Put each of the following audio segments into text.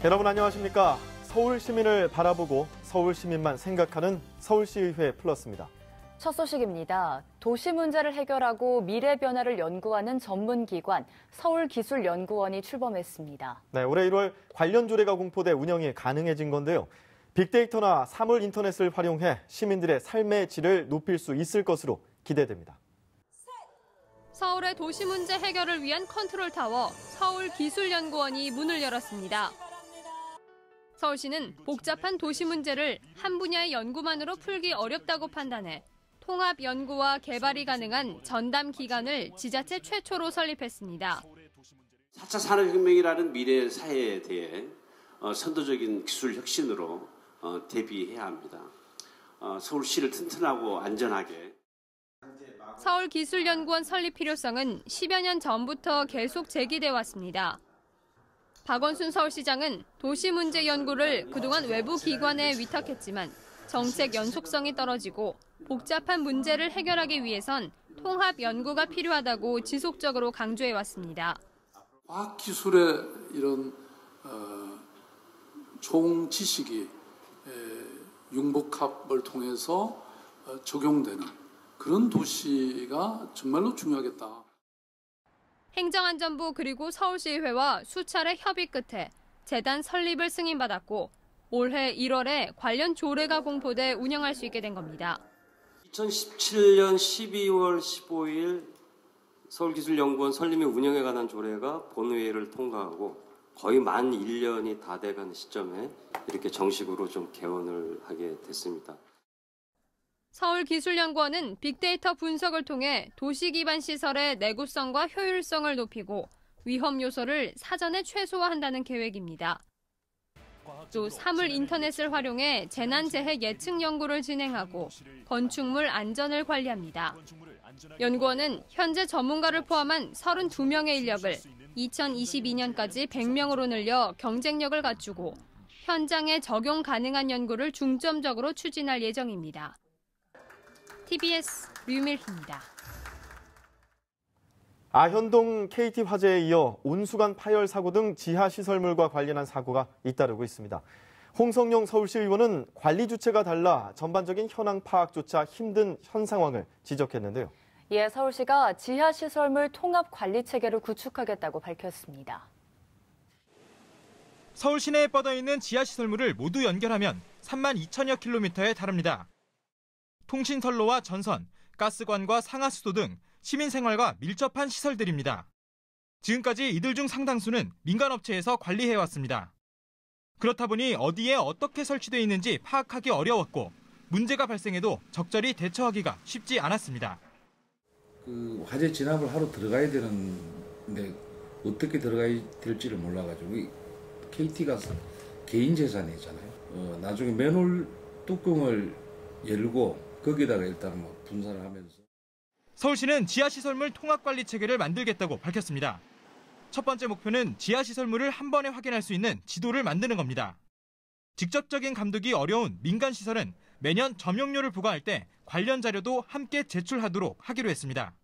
여러분 안녕하십니까? 서울 시민을 바라보고 서울 시민만 생각하는 서울시의회 플러스입니다. 첫 소식입니다. 도시 문제를 해결하고 미래 변화를 연구하는 전문기관 서울기술연구원이 출범했습니다. 네, 올해 1월 관련 조례가 공포돼 운영이 가능해진 건데요. 빅데이터나 사물 인터넷을 활용해 시민들의 삶의 질을 높일 수 있을 것으로 기대됩니다. 서울의 도시 문제 해결을 위한 컨트롤타워 서울기술연구원이 문을 열었습니다. 서울시는 복잡한 도시 문제를 한 분야의 연구만으로 풀기 어렵다고 판단해 통합 연구와 개발이 가능한 전담 기관을 지자체 최초로 설립했습니다. 4차 산업혁명이라는 미래 사회에 대해 선도적인 기술 혁신으로 대비해야 합니다. 서울시를 튼튼하고 안전하게. 서울기술연구원 설립 필요성은 10여 년 전부터 계속 제기돼 왔습니다. 박원순 서울시장은 도시 문제 연구를 그동안 외부 기관에 위탁했지만 정책 연속성이 떨어지고 복잡한 문제를 해결하기 위해선 통합 연구가 필요하다고 지속적으로 강조해왔습니다. 과학기술의 이런 총 지식이 융복합을 통해서 적용되는 그런 도시가 정말로 중요하겠다. 행정안전부 그리고 서울시의회와 수차례 협의 끝에 재단 설립을 승인받았고 올해 1월에 관련 조례가 공포돼 운영할 수 있게 된 겁니다. 2017년 12월 15일 서울기술연구원 설립 및 운영에 관한 조례가 본회의를 통과하고 거의 만 1년이 다 돼가는 시점에 이렇게 정식으로 좀 개원을 하게 됐습니다. 서울기술연구원은 빅데이터 분석을 통해 도시 기반 시설의 내구성과 효율성을 높이고 위험 요소를 사전에 최소화한다는 계획입니다. 또 사물 인터넷을 활용해 재난재해 예측 연구를 진행하고 건축물 안전을 관리합니다. 연구원은 현재 전문가를 포함한 32명의 인력을 2022년까지 100명으로 늘려 경쟁력을 갖추고 현장에 적용 가능한 연구를 중점적으로 추진할 예정입니다. TBS 류밀희입니다. 아현동 KT 화재에 이어 온수관 파열 사고 등 지하 시설물과 관련한 사고가 잇따르고 있습니다. 홍성용 서울시 의원은 관리 주체가 달라 전반적인 현황 파악조차 힘든 현 상황을 지적했는데요. 이에 서울시가 지하 시설물 통합 관리 체계를 구축하겠다고 밝혔습니다. 서울 시내에 뻗어 있는 지하 시설물을 모두 연결하면 3만 2천여 킬로미터에 달합니다. 통신선로와 전선, 가스관과 상하수도 등 시민 생활과 밀접한 시설들입니다. 지금까지 이들 중 상당수는 민간업체에서 관리해왔습니다. 그렇다 보니 어디에 어떻게 설치되어 있는지 파악하기 어려웠고 문제가 발생해도 적절히 대처하기가 쉽지 않았습니다. 화재 진압을 하러 들어가야 되는데 어떻게 들어가야 될지를 몰라가지고 KT가 개인 재산이잖아요. 나중에 맨홀 뚜껑을 열고 거기다가 일단 분산을 하면서. 서울시는 지하시설물 통합관리 체계를 만들겠다고 밝혔습니다. 첫 번째 목표는 지하시설물을 한 번에 확인할 수 있는 지도를 만드는 겁니다. 직접적인 감독이 어려운 민간시설은 매년 점용료를 부과할 때 관련 자료도 함께 제출하도록 하기로 했습니다.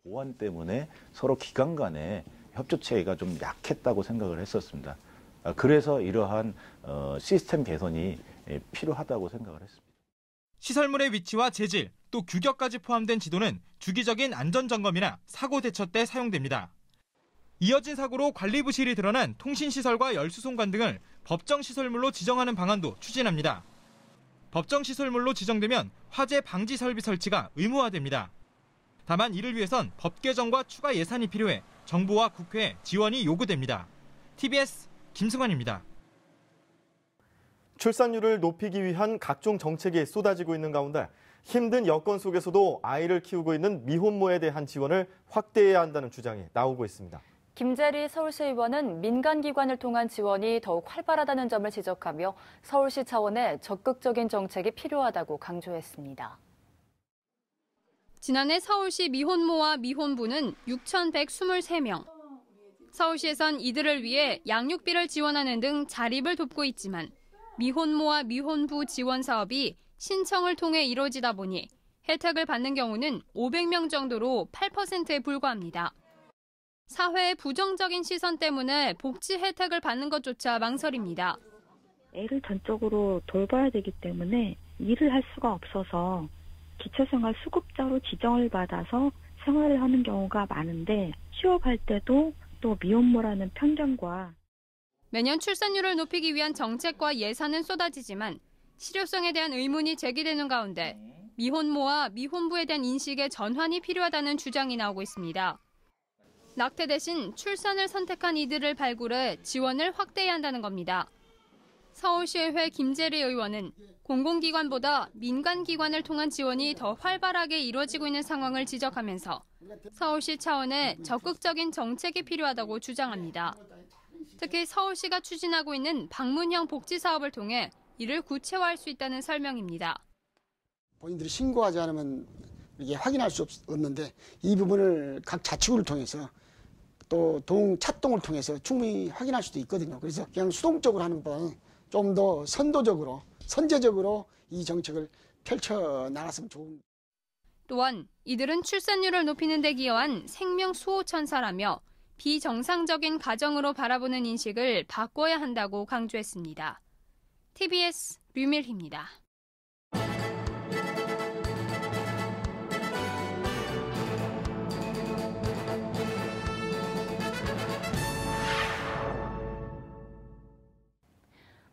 보안 때문에 서로 기관 간의 협조체계가 좀 약했다고 생각을 했었습니다. 그래서 이러한 시스템 개선이 필요하다고 생각을 했습니다. 시설물의 위치와 재질, 또 규격까지 포함된 지도는 주기적인 안전점검이나 사고 대처 때 사용됩니다. 이어진 사고로 관리 부실이 드러난 통신시설과 열수송관 등을 법정시설물로 지정하는 방안도 추진합니다. 법정시설물로 지정되면 화재 방지 설비 설치가 의무화됩니다. 다만 이를 위해선 법 개정과 추가 예산이 필요해 정부와 국회에 지원이 요구됩니다. TBS 김승환입니다. 출산율을 높이기 위한 각종 정책이 쏟아지고 있는 가운데 힘든 여건 속에서도 아이를 키우고 있는 미혼모에 대한 지원을 확대해야 한다는 주장이 나오고 있습니다. 김재리 서울시 의원은 민간기관을 통한 지원이 더욱 활발하다는 점을 지적하며 서울시 차원의 적극적인 정책이 필요하다고 강조했습니다. 지난해 서울시 미혼모와 미혼부는 6,123명. 서울시에선 이들을 위해 양육비를 지원하는 등 자립을 돕고 있지만 미혼모와 미혼부 지원 사업이 신청을 통해 이루어지다 보니 혜택을 받는 경우는 500명 정도로 8%에 불과합니다. 사회의 부정적인 시선 때문에 복지 혜택을 받는 것조차 망설입니다. 애를 전적으로 돌봐야 되기 때문에 일을 할 수가 없어서 기초생활수급자로 지정을 받아서 생활을 하는 경우가 많은데 취업할 때도 또 미혼모라는 편견과 매년 출산율을 높이기 위한 정책과 예산은 쏟아지지만 실효성에 대한 의문이 제기되는 가운데 미혼모와 미혼부에 대한 인식의 전환이 필요하다는 주장이 나오고 있습니다. 낙태 대신 출산을 선택한 이들을 발굴해 지원을 확대해야 한다는 겁니다. 서울시의회 김재리 의원은 공공기관보다 민간기관을 통한 지원이 더 활발하게 이루어지고 있는 상황을 지적하면서 서울시 차원의 적극적인 정책이 필요하다고 주장합니다. 특히 서울시가 추진하고 있는 방문형 복지 사업을 통해 이를 구체화할 수 있다는 설명입니다. 본인들이 신고하지 않으면 이게 확인할 수 없는데 이 부분을 각 자치구를 통해서 또 찻동을 통해서 충분히 확인할 수도 있거든요. 그래서 그냥 수동적으로 하는 것보다는 좀 더 선도적으로, 선제적으로 이 정책을 펼쳐나갔으면 좋은. 또한 이들은 출산율을 높이는 데 기여한 생명 수호천사라며 비정상적인 가정으로 바라보는 인식을 바꿔야 한다고 강조했습니다. TBS 류밀희입니다.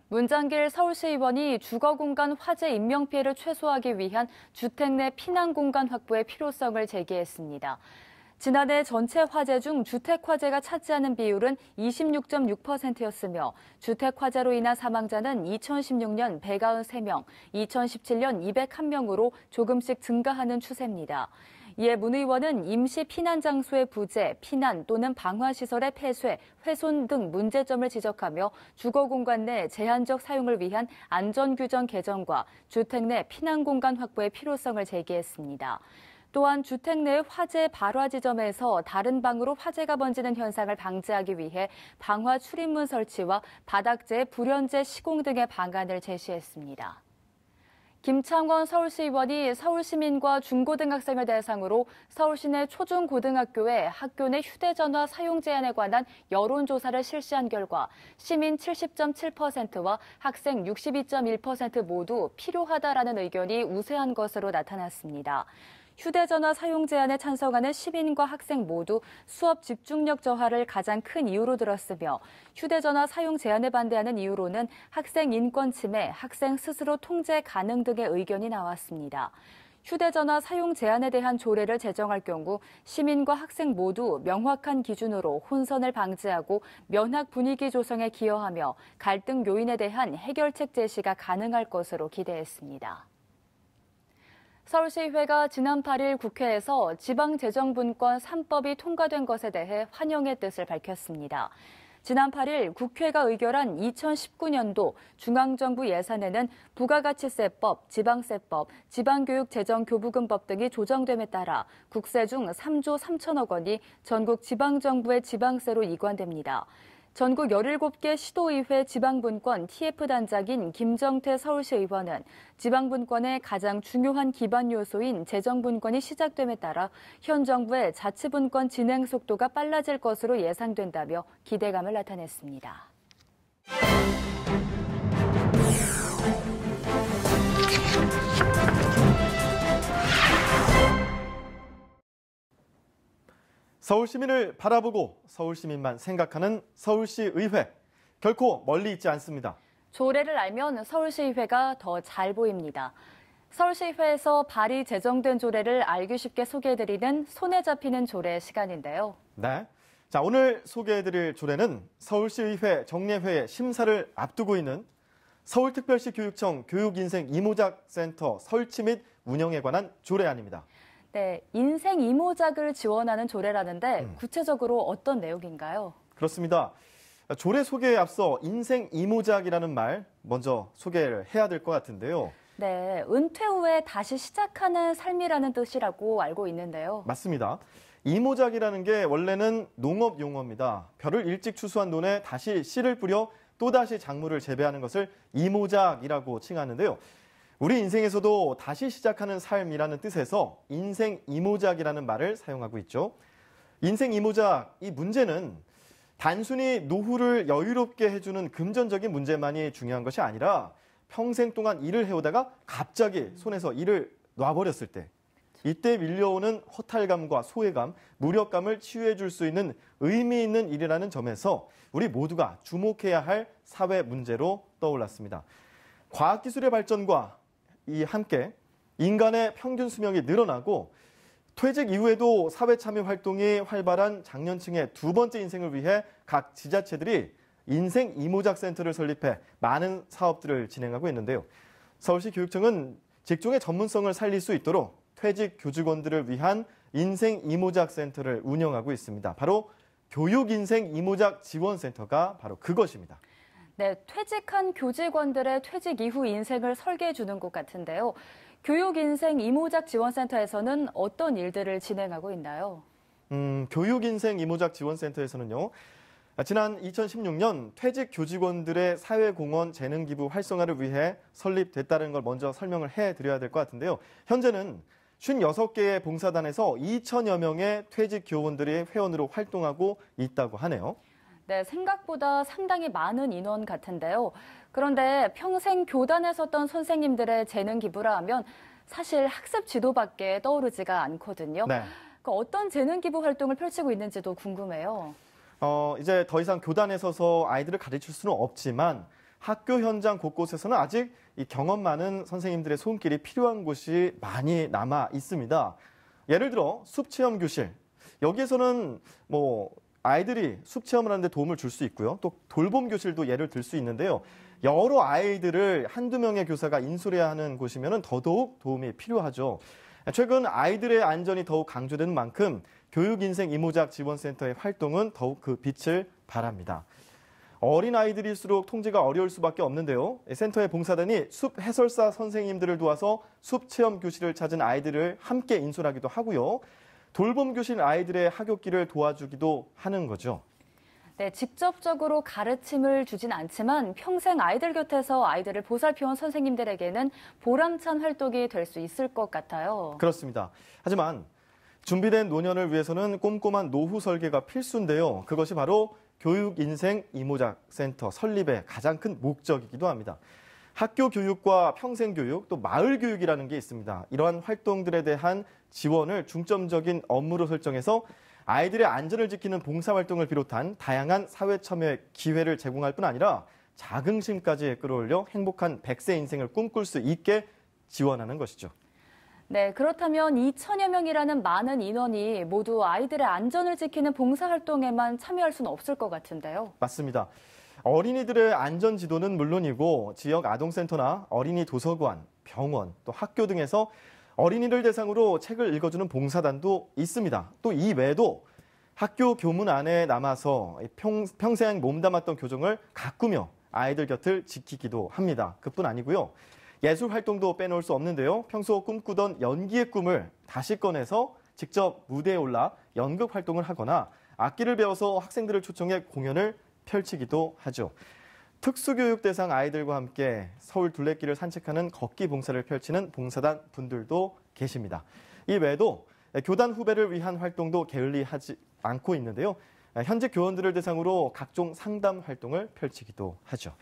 문장길 서울시의원이 주거공간 화재 인명피해를 최소화하기 위한 주택 내 피난공간 확보의 필요성을 제기했습니다. 지난해 전체 화재 중 주택 화재가 차지하는 비율은 26.6%였으며 주택 화재로 인한 사망자는 2016년 193명, 2017년 201명으로 조금씩 증가하는 추세입니다. 이에 문 의원은 임시 피난 장소의 부재, 피난 또는 방화시설의 폐쇄, 훼손 등 문제점을 지적하며 주거공간 내 제한적 사용을 위한 안전규정 개정과 주택 내 피난공간 확보의 필요성을 제기했습니다. 또한 주택 내 화재 발화 지점에서 다른 방으로 화재가 번지는 현상을 방지하기 위해 방화 출입문 설치와 바닥재, 불연재 시공 등의 방안을 제시했습니다. 김창원 서울시의원이 서울시민과 중고등학생을 대상으로 서울시 내 초중고등학교에 학교 내 휴대전화 사용 제한에 관한 여론조사를 실시한 결과 시민 70.7%와 학생 62.1% 모두 필요하다라는 의견이 우세한 것으로 나타났습니다. 휴대전화 사용 제한에 찬성하는 시민과 학생 모두 수업 집중력 저하를 가장 큰 이유로 들었으며 휴대전화 사용 제한에 반대하는 이유로는 학생 인권 침해, 학생 스스로 통제 가능 등의 의견이 나왔습니다. 휴대전화 사용 제한에 대한 조례를 제정할 경우 시민과 학생 모두 명확한 기준으로 혼선을 방지하고 면학 분위기 조성에 기여하며 갈등 요인에 대한 해결책 제시가 가능할 것으로 기대했습니다. 서울시의회가 지난 8일 국회에서 지방재정분권 3법이 통과된 것에 대해 환영의 뜻을 밝혔습니다. 지난 8일 국회가 의결한 2019년도 중앙정부 예산에는 부가가치세법, 지방세법, 지방교육재정교부금법 등이 조정됨에 따라 국세 중 3조 3천억 원이 전국 지방정부의 지방세로 이관됩니다. 전국 17개 시도의회 지방분권 TF단장인 김정태 서울시 의원은 지방분권의 가장 중요한 기반 요소인 재정분권이 시작됨에 따라 현 정부의 자치분권 진행 속도가 빨라질 것으로 예상된다며 기대감을 나타냈습니다. 서울시민을 바라보고 서울시민만 생각하는 서울시의회. 결코 멀리 있지 않습니다. 조례를 알면 서울시의회가 더 잘 보입니다. 서울시의회에서 발의 제정된 조례를 알기 쉽게 소개해드리는 손에 잡히는 조례 시간인데요. 네. 자, 오늘 소개해드릴 조례는 서울시의회 정례회의 심사를 앞두고 있는 서울특별시 교육청 교육인생 이모작센터 설치 및 운영에 관한 조례안입니다. 네, 인생 이모작을 지원하는 조례라는데 구체적으로 어떤 내용인가요? 그렇습니다. 조례 소개에 앞서 인생 이모작이라는 말 먼저 소개를 해야 될 것 같은데요. 네, 은퇴 후에 다시 시작하는 삶이라는 뜻이라고 알고 있는데요. 맞습니다. 이모작이라는 게 원래는 농업 용어입니다. 벼를 일찍 추수한 논에 다시 씨를 뿌려 또다시 작물을 재배하는 것을 이모작이라고 칭하는데요. 우리 인생에서도 다시 시작하는 삶이라는 뜻에서 인생 이모작이라는 말을 사용하고 있죠. 인생 이모작, 이 문제는 단순히 노후를 여유롭게 해주는 금전적인 문제만이 중요한 것이 아니라 평생 동안 일을 해오다가 갑자기 손에서 일을 놔버렸을 때 이때 밀려오는 허탈감과 소외감, 무력감을 치유해 줄 수 있는 의미 있는 일이라는 점에서 우리 모두가 주목해야 할 사회 문제로 떠올랐습니다. 과학기술의 발전과 함께 인간의 평균 수명이 늘어나고 퇴직 이후에도 사회 참여 활동이 활발한 장년층의 두 번째 인생을 위해 각 지자체들이 인생 이모작 센터를 설립해 많은 사업들을 진행하고 있는데요. 서울시 교육청은 직종의 전문성을 살릴 수 있도록 퇴직 교직원들을 위한 인생 이모작 센터를 운영하고 있습니다. 바로 교육인생 이모작 지원센터가 바로 그것입니다. 네, 퇴직한 교직원들의 퇴직 이후 인생을 설계해 주는 곳 같은데요. 교육인생 이모작 지원센터에서는 어떤 일들을 진행하고 있나요? 교육인생 이모작 지원센터에서는요. 지난 2016년 퇴직 교직원들의 사회공헌 재능기부 활성화를 위해 설립됐다는 걸 먼저 설명을 해드려야 될 것 같은데요. 현재는 56개의 봉사단에서 2천여 명의 퇴직 교원들이 회원으로 활동하고 있다고 하네요. 네, 생각보다 상당히 많은 인원 같은데요. 그런데 평생 교단에 섰던 선생님들의 재능 기부라 하면 사실 학습 지도밖에 떠오르지가 않거든요. 네. 어떤 재능 기부 활동을 펼치고 있는지도 궁금해요. 이제 더 이상 교단에 서서 아이들을 가르칠 수는 없지만 학교 현장 곳곳에서는 아직 이 경험 많은 선생님들의 손길이 필요한 곳이 많이 남아 있습니다. 예를 들어 숲체험 교실. 여기에서는 아이들이 숲 체험을 하는데 도움을 줄 수 있고요. 또 돌봄 교실도 예를 들 수 있는데요. 여러 아이들을 한두 명의 교사가 인솔해야 하는 곳이면 더더욱 도움이 필요하죠. 최근 아이들의 안전이 더욱 강조되는 만큼 교육인생 이모작 지원센터의 활동은 더욱 그 빛을 발합니다. 어린 아이들일수록 통제가 어려울 수밖에 없는데요. 센터의 봉사단이 숲 해설사 선생님들을 도와서 숲 체험 교실을 찾은 아이들을 함께 인솔하기도 하고요. 돌봄 교실 아이들의 학업기를 도와주기도 하는 거죠. 네, 직접적으로 가르침을 주진 않지만 평생 아이들 곁에서 아이들을 보살펴온 선생님들에게는 보람찬 활동이 될 수 있을 것 같아요. 그렇습니다. 하지만 준비된 노년을 위해서는 꼼꼼한 노후 설계가 필수인데요. 그것이 바로 교육인생 이모작 센터 설립의 가장 큰 목적이기도 합니다. 학교 교육과 평생 교육, 또 마을 교육이라는 게 있습니다. 이러한 활동들에 대한 지원을 중점적인 업무로 설정해서 아이들의 안전을 지키는 봉사활동을 비롯한 다양한 사회 참여의 기회를 제공할 뿐 아니라 자긍심까지 끌어올려 행복한 100세 인생을 꿈꿀 수 있게 지원하는 것이죠. 네, 그렇다면 2천여 명이라는 많은 인원이 모두 아이들의 안전을 지키는 봉사활동에만 참여할 수는 없을 것 같은데요. 맞습니다. 어린이들의 안전 지도는 물론이고 지역 아동센터나 어린이 도서관, 병원, 또 학교 등에서 어린이를 대상으로 책을 읽어주는 봉사단도 있습니다. 또 이 외에도 학교 교문 안에 남아서 평생 몸담았던 교정을 가꾸며 아이들 곁을 지키기도 합니다. 그뿐 아니고요. 예술 활동도 빼놓을 수 없는데요. 평소 꿈꾸던 연기의 꿈을 다시 꺼내서 직접 무대에 올라 연극 활동을 하거나 악기를 배워서 학생들을 초청해 공연을 펼치기도 하죠. 특수교육 대상 아이들과 함께 서울 둘레길을 산책하는 걷기 봉사를 펼치는 봉사단 분들도 계십니다. 이 외에도 교단 후배를 위한 활동도 게을리하지 않고 있는데요. 현직 교원들을 대상으로 각종 상담 활동을 펼치기도 하죠.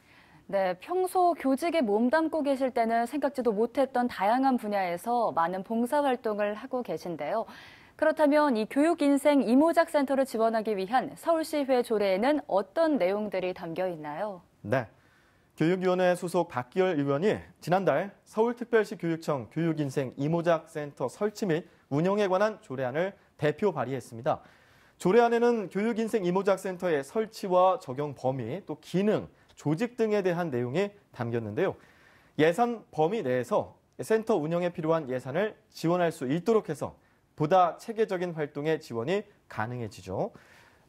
네, 평소 교직에 몸담고 계실 때는 생각지도 못했던 다양한 분야에서 많은 봉사활동을 하고 계신데요. 그렇다면 이 교육인생 이모작 센터를 지원하기 위한 서울시회 조례에는 어떤 내용들이 담겨 있나요? 네, 교육위원회 소속 박기열 의원이 지난달 서울특별시 교육청 교육인생 이모작 센터 설치 및 운영에 관한 조례안을 대표 발의했습니다. 조례안에는 교육인생 이모작 센터의 설치와 적용 범위, 또 기능, 조직 등에 대한 내용이 담겼는데요. 예산 범위 내에서 센터 운영에 필요한 예산을 지원할 수 있도록 해서 보다 체계적인 활동의 지원이 가능해지죠.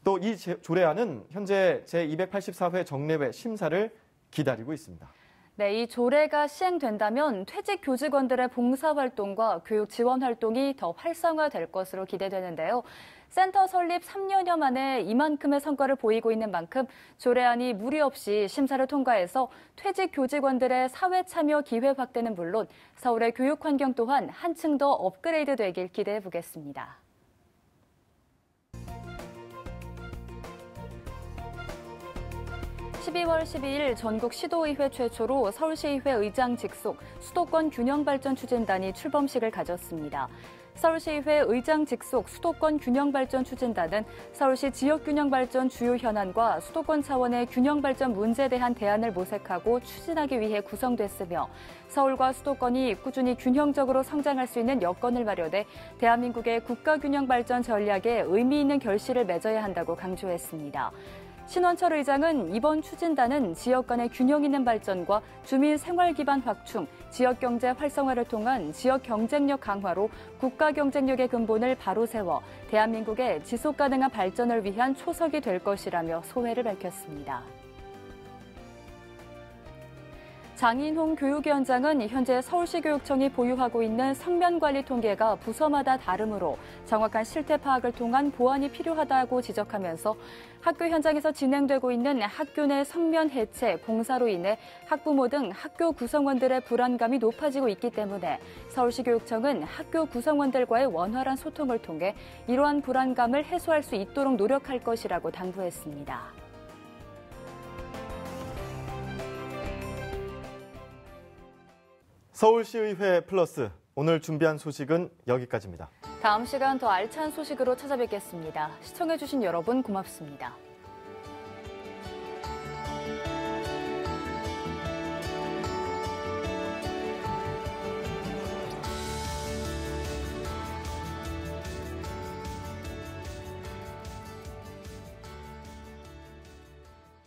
또 이 조례안은 현재 제284회 정례회 심사를 기다리고 있습니다. 네, 이 조례가 시행된다면 퇴직 교직원들의 봉사활동과 교육 지원 활동이 더 활성화될 것으로 기대되는데요. 센터 설립 3년여 만에 이만큼의 성과를 보이고 있는 만큼 조례안이 무리 없이 심사를 통과해서 퇴직 교직원들의 사회 참여 기회 확대는 물론 서울의 교육 환경 또한 한층 더 업그레이드 되길 기대해 보겠습니다. 12월 12일 전국 시도의회 최초로 서울시의회 의장 직속 수도권 균형발전 추진단이 출범식을 가졌습니다. 서울시의회 의장 직속 수도권 균형발전 추진단은 서울시 지역균형발전 주요 현안과 수도권 차원의 균형발전 문제에 대한 대안을 모색하고 추진하기 위해 구성됐으며 서울과 수도권이 꾸준히 균형적으로 성장할 수 있는 여건을 마련해 대한민국의 국가균형발전 전략에 의미 있는 결실을 맺어야 한다고 강조했습니다. 신원철 의장은 이번 추진단은 지역 간의 균형 있는 발전과 주민 생활 기반 확충, 지역 경제 활성화를 통한 지역 경쟁력 강화로 국가 경쟁력의 근본을 바로 세워 대한민국의 지속 가능한 발전을 위한 초석이 될 것이라며 소회를 밝혔습니다. 장인홍 교육위원장은 현재 서울시교육청이 보유하고 있는 성면관리 통계가 부서마다 다르므로 정확한 실태 파악을 통한 보완이 필요하다고 지적하면서 학교 현장에서 진행되고 있는 학교 내 성면 해체, 공사로 인해 학부모 등 학교 구성원들의 불안감이 높아지고 있기 때문에 서울시교육청은 학교 구성원들과의 원활한 소통을 통해 이러한 불안감을 해소할 수 있도록 노력할 것이라고 당부했습니다. 서울시의회 플러스 오늘 준비한 소식은 여기까지입니다. 다음 시간 더 알찬 소식으로 찾아뵙겠습니다. 시청해주신 여러분 고맙습니다.